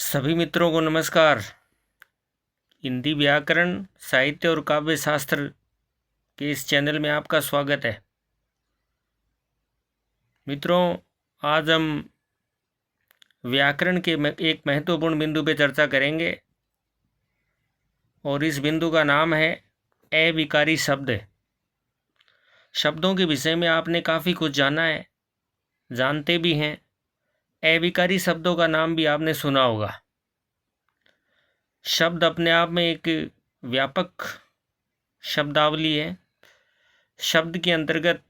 सभी मित्रों को नमस्कार। हिंदी व्याकरण, साहित्य और काव्य शास्त्र के इस चैनल में आपका स्वागत है। मित्रों, आज हम व्याकरण के एक महत्वपूर्ण बिंदु पर चर्चा करेंगे और इस बिंदु का नाम है अविकारी शब्द। शब्दों के विषय में आपने काफ़ी कुछ जाना है, जानते भी हैं। अविकारी शब्दों का नाम भी आपने सुना होगा। शब्द अपने आप में एक व्यापक शब्दावली है। शब्द के अंतर्गत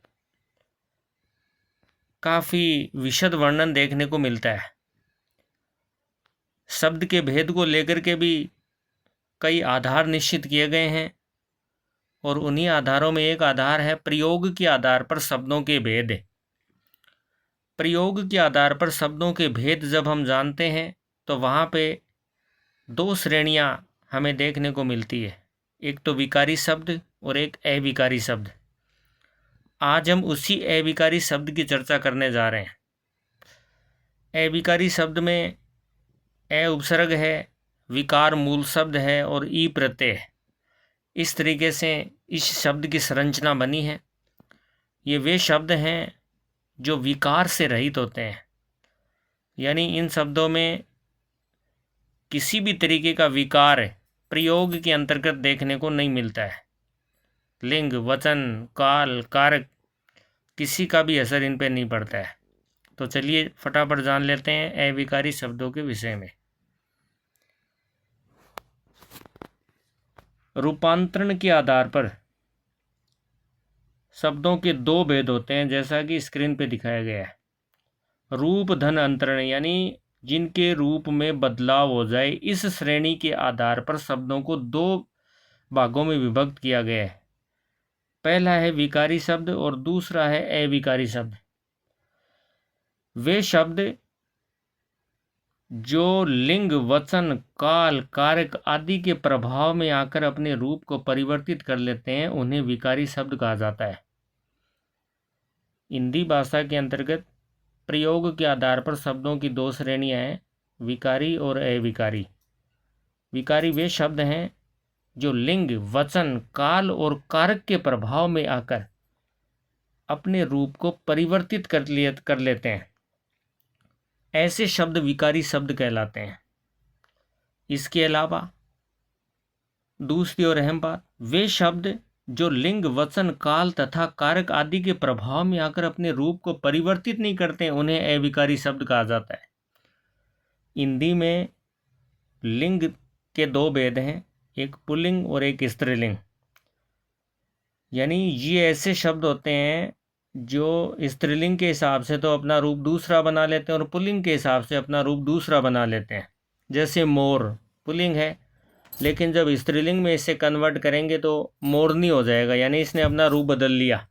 काफ़ी विशद वर्णन देखने को मिलता है। शब्द के भेद को लेकर के भी कई आधार निश्चित किए गए हैं और उन्हीं आधारों में एक आधार है प्रयोग के आधार पर शब्दों के भेद। प्रयोग के आधार पर शब्दों के भेद जब हम जानते हैं तो वहाँ पे दो श्रेणियाँ हमें देखने को मिलती है, एक तो विकारी शब्द और एक अविकारी शब्द। आज हम उसी अविकारी शब्द की चर्चा करने जा रहे हैं। अविकारी शब्द में अ उपसर्ग है, विकार मूल शब्द है और ई प्रत्यय है। इस तरीके से इस शब्द की संरचना बनी है। ये वे शब्द हैं जो विकार से रहित होते हैं, यानी इन शब्दों में किसी भी तरीके का विकार प्रयोग के अंतर्गत देखने को नहीं मिलता है। लिंग, वचन, काल, कारक किसी का भी असर इन पर नहीं पड़ता है। तो चलिए फटाफट जान लेते हैं अविकारी शब्दों के विषय में। रूपांतरण के आधार पर शब्दों के दो भेद होते हैं, जैसा कि स्क्रीन पे दिखाया गया है। रूप धन अंतरण, यानी जिनके रूप में बदलाव हो जाए, इस श्रेणी के आधार पर शब्दों को दो भागों में विभक्त किया गया है। पहला है विकारी शब्द और दूसरा है अविकारी शब्द। वे शब्द जो लिंग, वचन, काल, कारक आदि के प्रभाव में आकर अपने रूप को परिवर्तित कर लेते हैं, उन्हें विकारी शब्द कहा जाता है। हिंदी भाषा के अंतर्गत प्रयोग के आधार पर शब्दों की दो श्रेणियां हैं, विकारी और अविकारी। विकारी वे शब्द हैं जो लिंग, वचन, काल और कारक के प्रभाव में आकर अपने रूप को परिवर्तित कर लेते हैं। ऐसे शब्द विकारी शब्द कहलाते हैं। इसके अलावा दूसरी और अहम बात, वे शब्द जो लिंग, वचन, काल तथा कारक आदि के प्रभाव में आकर अपने रूप को परिवर्तित नहीं करते, उन्हें अविकारी शब्द कहा जाता है। हिंदी में लिंग के दो भेद हैं, एक पुल्लिंग और एक स्त्रीलिंग। यानी ये ऐसे शब्द होते हैं जो स्त्रीलिंग के हिसाब से तो अपना रूप दूसरा बना लेते हैं और पुल्लिंग के हिसाब से अपना रूप दूसरा बना लेते हैं। जैसे मोर पुल्लिंग है, लेकिन जब स्त्रीलिंग में इसे कन्वर्ट करेंगे तो मोरनी हो जाएगा, यानी इसने अपना रूप बदल लिया।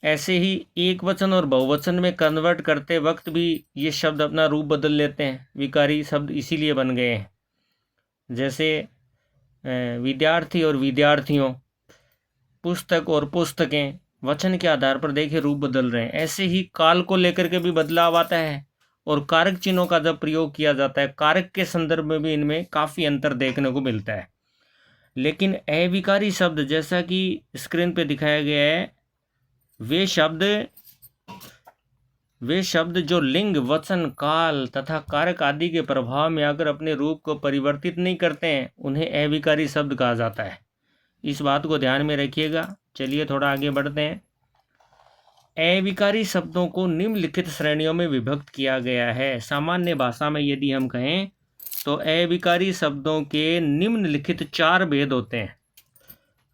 ऐसे ही एक वचन और बहुवचन में कन्वर्ट करते वक्त भी ये शब्द अपना रूप बदल लेते हैं। विकारी शब्द इसीलिए बन गए हैं। जैसे विद्यार्थी और विद्यार्थियों, पुस्तक और पुस्तकें, वचन के आधार पर देखिए रूप बदल रहे हैं। ऐसे ही काल को लेकर के भी बदलाव आता है और कारक चिन्हों का जब प्रयोग किया जाता है, कारक के संदर्भ में भी इनमें काफ़ी अंतर देखने को मिलता है। लेकिन अविकारी शब्द, जैसा कि स्क्रीन पे दिखाया गया है, वे शब्द जो लिंग, वचन, काल तथा कारक आदि के प्रभाव में आकर अपने रूप को परिवर्तित नहीं करते हैं, उन्हें अविकारी शब्द कहा जाता है। इस बात को ध्यान में रखिएगा। चलिए थोड़ा आगे बढ़ते हैं। अविकारी शब्दों को निम्नलिखित श्रेणियों में विभक्त किया गया है। सामान्य भाषा में यदि हम कहें तो अविकारी शब्दों के निम्नलिखित चार भेद होते हैं।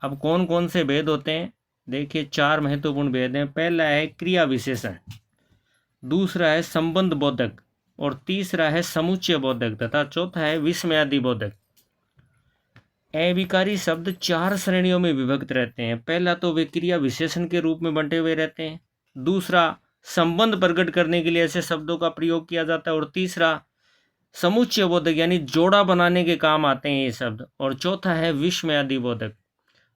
अब कौन कौन से भेद होते हैं? देखिए, चार महत्वपूर्ण भेद हैं। पहला है क्रिया विशेषण, दूसरा है संबंध बोधक और तीसरा है समुच्चय बोधक तथा चौथा है विस्मयादि बोधक। अविकारी शब्द चार श्रेणियों में विभक्त रहते हैं। पहला तो वे क्रिया विशेषण के रूप में बंटे हुए रहते हैं, दूसरा संबंध प्रकट करने के लिए ऐसे शब्दों का प्रयोग किया जाता है और तीसरा समुच्चय बोधक यानी जोड़ा बनाने के काम आते हैं ये शब्द, और चौथा है विस्मयादि बोधक।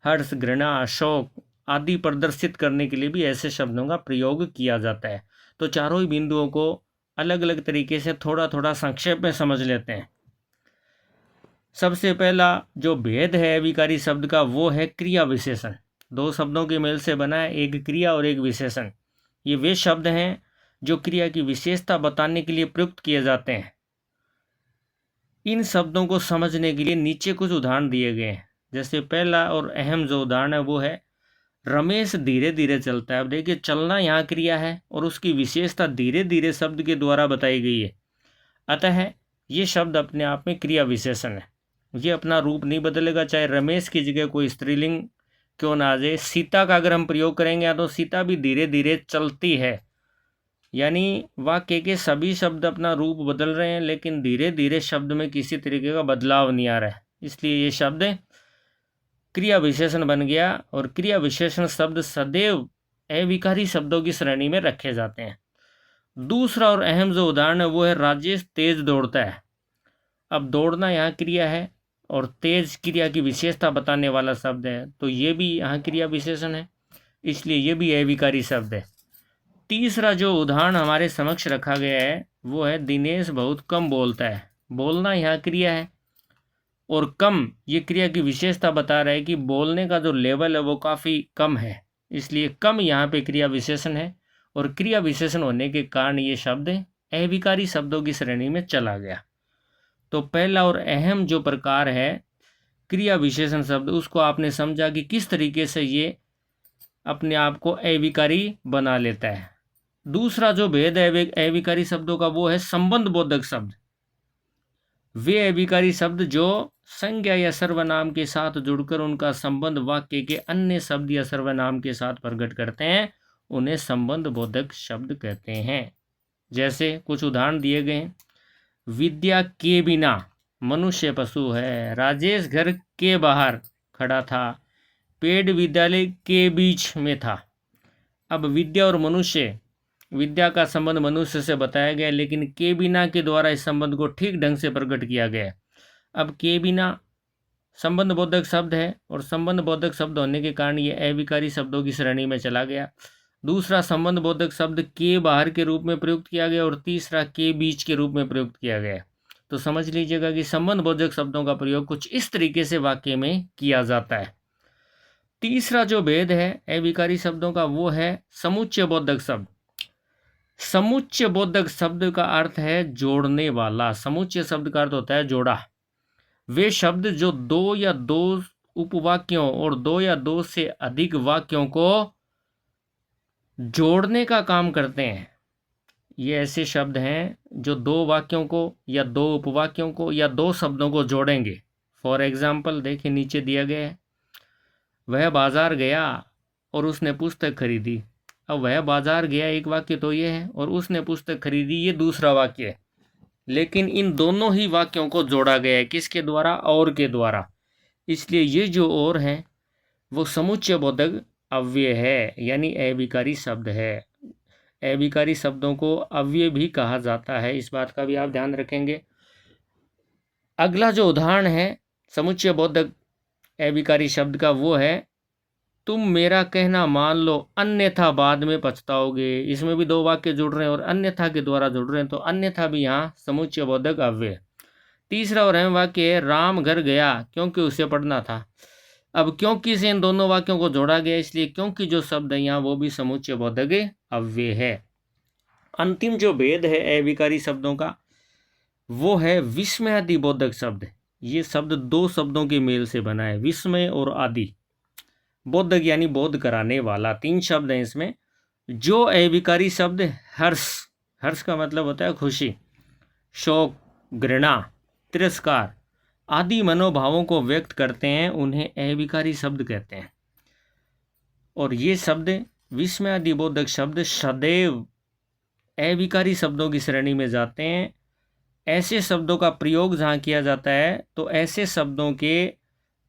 हर्ष, घृणा, शोक आदि प्रदर्शित करने के लिए भी ऐसे शब्दों का प्रयोग किया जाता है। तो चारों ही बिंदुओं को अलग अलग तरीके से थोड़ा थोड़ा संक्षेप में समझ लेते हैं। सबसे पहला जो भेद है अविकारी शब्द का वो है क्रिया विशेषण। दो शब्दों के मेल से बना है, एक क्रिया और एक विशेषण। ये वे शब्द हैं जो क्रिया की विशेषता बताने के लिए प्रयुक्त किए जाते हैं। इन शब्दों को समझने के लिए नीचे कुछ उदाहरण दिए गए हैं। जैसे पहला और अहम जो उदाहरण है वो है रमेश धीरे धीरे चलता है। अब देखिए, चलना यहाँ क्रिया है और उसकी विशेषता धीरे धीरे शब्द के द्वारा बताई गई है। अतः ये शब्द अपने आप में क्रिया विशेषण है। ये अपना रूप नहीं बदलेगा, चाहे रमेश की जगह कोई स्त्रीलिंग क्यों ना आ जाए। सीता का अगर हम प्रयोग करेंगे तो सीता भी धीरे धीरे चलती है, यानी वाक्य के सभी शब्द अपना रूप बदल रहे हैं, लेकिन धीरे धीरे शब्द में किसी तरीके का बदलाव नहीं आ रहा है, इसलिए ये शब्द क्रिया विशेषण बन गया। और क्रिया विशेषण शब्द सदैव अविकारी शब्दों की श्रेणी में रखे जाते हैं। दूसरा और अहम जो उदाहरण है वो है राजेश तेज दौड़ता है। अब दौड़ना यहाँ क्रिया है और तेज क्रिया की विशेषता बताने वाला शब्द है, तो ये भी यहाँ क्रिया विशेषण है, इसलिए ये भी अविकारी शब्द है। तीसरा जो उदाहरण हमारे समक्ष रखा गया है वो है दिनेश बहुत कम बोलता है। बोलना यहाँ क्रिया है और कम ये क्रिया की विशेषता बता रहा है कि बोलने का जो लेवल है वो काफ़ी कम है, इसलिए कम यहाँ पे क्रिया विशेषण है। और क्रिया विशेषण होने के कारण ये शब्द अविकारी शब्दों की श्रेणी में चला गया। तो पहला और अहम जो प्रकार है क्रिया विशेषण शब्द, उसको आपने समझा कि किस तरीके से ये अपने आप को अविकारी बना लेता है। दूसरा जो भेद है अविकारी शब्दों का वो है संबंध बोधक शब्द। वे अविकारी शब्द जो संज्ञा या सर्वनाम के साथ जुड़कर उनका संबंध वाक्य के अन्य शब्द या सर्वनाम के साथ प्रकट करते हैं, उन्हें संबंध बोधक शब्द कहते हैं। जैसे कुछ उदाहरण दिए गए हैं। विद्या के बिना मनुष्य पशु है। राजेश घर के बाहर खड़ा था। पेड़ विद्यालय के बीच में था। अब विद्या और मनुष्य, विद्या का संबंध मनुष्य से बताया गया, लेकिन के बिना के द्वारा इस संबंध को ठीक ढंग से प्रकट किया गया। अब के बिना संबंध बोधक शब्द है और संबंध बोधक शब्द होने के कारण ये अविकारी शब्दों की श्रेणी में चला गया। दूसरा संबंध बोधक शब्द के बाहर के रूप में प्रयुक्त किया गया और तीसरा के बीच के रूप में प्रयुक्त किया गया। तो समझ लीजिएगा कि संबंध बोधक शब्दों का प्रयोग कुछ इस तरीके से वाक्य में किया जाता है। तीसरा जो भेद है अविकारी शब्दों का वो है समुच्चय बोधक शब्द। समुच्चय बोधक शब्द का अर्थ है जोड़ने वाला। समुच्चय शब्द का अर्थ होता है जोड़ा। वे शब्द जो दो या दो उपवाक्यों और दो या दो से अधिक वाक्यों को जोड़ने का काम करते हैं, ये ऐसे शब्द हैं जो दो वाक्यों को या दो उपवाक्यों को या दो शब्दों को जोड़ेंगे। फॉर एग्जाम्पल देखिए नीचे दिया गया है, वह बाजार गया और उसने पुस्तक खरीदी। अब वह बाजार गया एक वाक्य तो ये है और उसने पुस्तक खरीदी ये दूसरा वाक्य है, लेकिन इन दोनों ही वाक्यों को जोड़ा गया है किसके द्वारा? और के द्वारा। इसलिए ये जो और है वो समुच्चय बोधक अव्यय है, यानी अविकारी शब्द है। अविकारी शब्दों को अव्यय भी कहा जाता है, इस बात का भी आप ध्यान रखेंगे। अगला जो उदाहरण है समुच्चय बोधक अविकारी शब्द का वो है तुम मेरा कहना मान लो अन्यथा बाद में पछताओगे। इसमें भी दो वाक्य जुड़ रहे हैं और अन्यथा के द्वारा जुड़ रहे हैं, तो अन्यथा भी यहाँ समुच्चय बोधक अव्यय। तीसरा और अहम वाक्य है राम घर गया क्योंकि उसे पढ़ना था। अब क्योंकि से इन दोनों वाक्यों को जोड़ा गया, इसलिए क्योंकि जो शब्द है यहाँ वो भी समुच्चय बोधक अव्यय है। अंतिम जो भेद है अविकारी शब्दों का वो है विस्मयादि बोधक शब्द। ये शब्द दो शब्दों के मेल से बना है, विस्मय और आदि। बोधक यानी बोध कराने वाला, तीन शब्द हैं इसमें। जो अविकारी शब्द हर्ष, हर्ष का मतलब होता है खुशी, शोक, घृणा, तिरस्कार आदि मनोभावों को व्यक्त करते हैं, उन्हें अविकारी शब्द कहते हैं। और ये शब्द विस्मयादि बोधक शब्द सदैव अविकारी शब्दों की श्रेणी में जाते हैं। ऐसे शब्दों का प्रयोग जहाँ किया जाता है तो ऐसे शब्दों के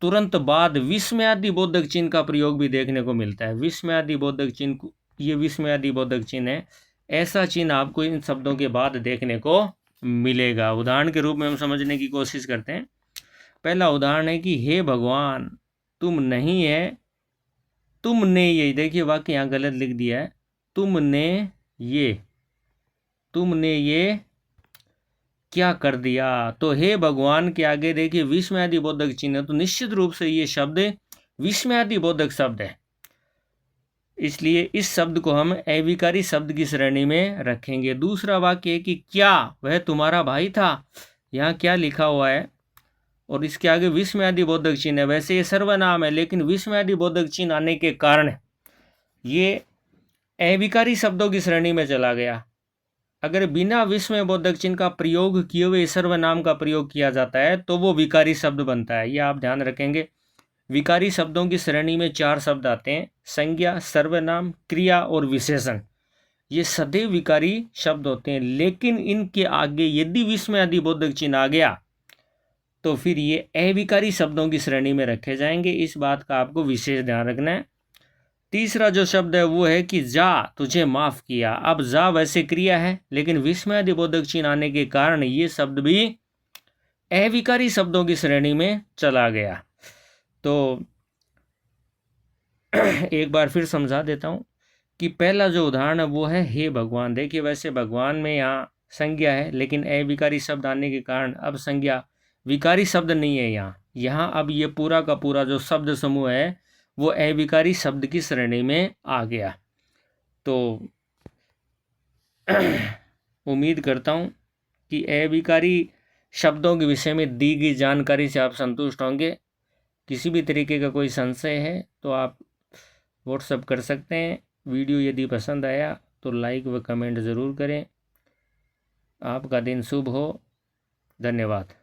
तुरंत बाद विस्मयादि बोधक चिन्ह का प्रयोग भी देखने को मिलता है। विस्मयादि बोधक चिन्ह, ये विस्मयादि बोधक चिन्ह है, ऐसा चिन्ह आपको इन शब्दों के बाद देखने को मिलेगा। उदाहरण के रूप में हम समझने की कोशिश करते हैं। पहला उदाहरण है कि हे भगवान तुम नहीं है, तुमने ये, देखिए वाक्य यहाँ गलत लिख दिया है, तुमने ये क्या कर दिया। तो हे भगवान के आगे देखिए विस्मयादि बोधक चिन्ह है, तो निश्चित रूप से ये शब्द विस्मयादि बोधक शब्द है, इसलिए इस शब्द को हम अविकारी शब्द की श्रेणी में रखेंगे। दूसरा वाक्य है कि क्या वह तुम्हारा भाई था, यहाँ क्या लिखा हुआ है और इसके आगे विस्मयादि बोधक चिन्ह है। वैसे ये सर्वनाम है, लेकिन विस्मयादि बोधक चिन्ह आने के कारण ये अविकारी शब्दों की श्रेणी में चला गया। अगर बिना विस्मय बोधक चिन्ह का प्रयोग किए हुए सर्वनाम का प्रयोग किया जाता है तो वो विकारी शब्द बनता है, ये आप ध्यान रखेंगे। विकारी शब्दों की श्रेणी में 4 शब्द आते हैं, संज्ञा, सर्वनाम, क्रिया और विशेषण। ये सदैव विकारी शब्द होते हैं, लेकिन इनके आगे यदि विस्मयादि बोधक चिन्ह आ गया तो फिर ये अविकारी शब्दों की श्रेणी में रखे जाएंगे। इस बात का आपको विशेष ध्यान रखना है। तीसरा जो शब्द है वो है कि जा तुझे माफ किया। अब जा वैसे क्रिया है, लेकिन विस्मयादि बोधक चिन्ह आने के कारण ये शब्द भी अविकारी शब्दों की श्रेणी में चला गया। तो एक बार फिर समझा देता हूँ कि पहला जो उदाहरण है वो है हे भगवान। देखिए वैसे भगवान में यहाँ संज्ञा है, लेकिन अविकारी शब्द आने के कारण अब संज्ञा विकारी शब्द नहीं है यहाँ अब ये पूरा का पूरा जो शब्द समूह है वो अविकारी शब्द की श्रेणी में आ गया। तो उम्मीद करता हूँ कि अविकारी शब्दों के विषय में दी गई जानकारी से आप संतुष्ट होंगे। किसी भी तरीके का कोई संशय है तो आप व्हाट्सएप कर सकते हैं। वीडियो यदि पसंद आया तो लाइक व कमेंट ज़रूर करें। आपका दिन शुभ हो। धन्यवाद।